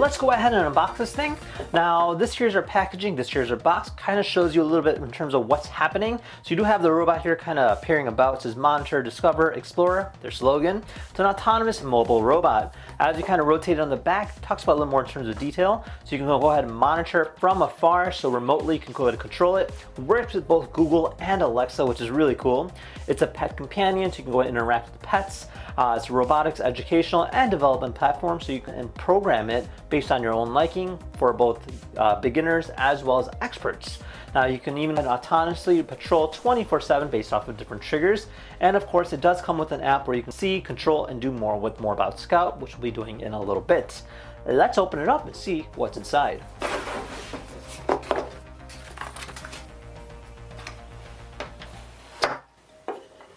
let's go ahead and unbox this thing. Now, this here's our packaging, this here's our box. Kind of shows you a little bit in terms of what's happening. So you do have the robot here kind of appearing about. It says monitor, discover, explore, their slogan. It's an autonomous mobile robot. As you kind of rotate it on the back, it talks about a little more in terms of detail. So you can go ahead and monitor from afar, so remotely you can go ahead and control it. Works with both Google and Alexa, which is really cool. It's a pet companion, so you can go ahead and interact with pets. It's a robotics, educational, and development platform, so you can program it based on your own liking for both beginners as well as experts. Now you can even autonomously patrol 24/7 based off of different triggers. And of course, it does come with an app where you can see, control, and do more with Moorebot Scout, which we'll be doing in a little bit. Let's open it up and see what's inside.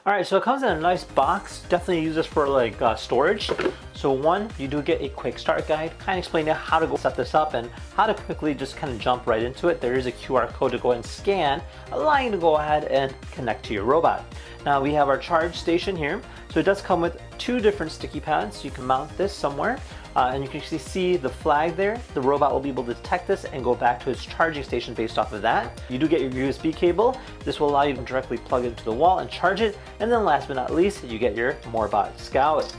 Alright, so it comes in a nice box. Definitely use this for like storage. So one, you do get a quick start guide, kind of explaining how to go set this up and how to quickly just kind of jump right into it. There is a QR code to go ahead and scan, allowing you to go ahead and connect to your robot. Now we have our charge station here. So it does come with two different sticky pads. So you can mount this somewhere. And you can actually see the flag there. The robot will be able to detect this and go back to its charging station based off of that. You do get your USB cable. This will allow you to directly plug it into the wall and charge it. And then last but not least, you get your Moorebot Scout.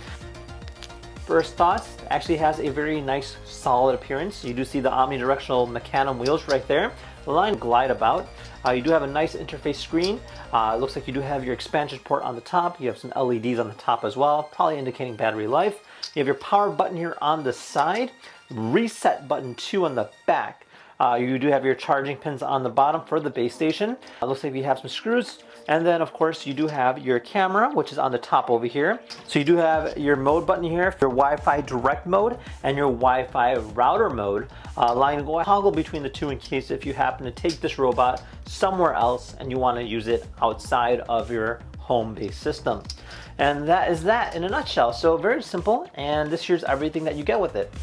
First thoughts, it actually has a very nice solid appearance. You do see the omnidirectional mecanum wheels right there. The line glide about. You do have a nice interface screen. It looks like you do have your expansion port on the top. You have some LEDs on the top as well, probably indicating battery life. You have your power button here on the side, reset button 2 on the back. You do have your charging pins on the bottom for the base station. It looks like you have some screws. And then of course you do have your camera, which is on the top over here. So you do have your mode button here for your Wi-Fi direct mode and your Wi-Fi router mode, allowing you to go toggle between the two in case if you happen to take this robot somewhere else and you want to use it outside of your home-based system. And that is that in a nutshell. So very simple, and this here's everything that you get with it.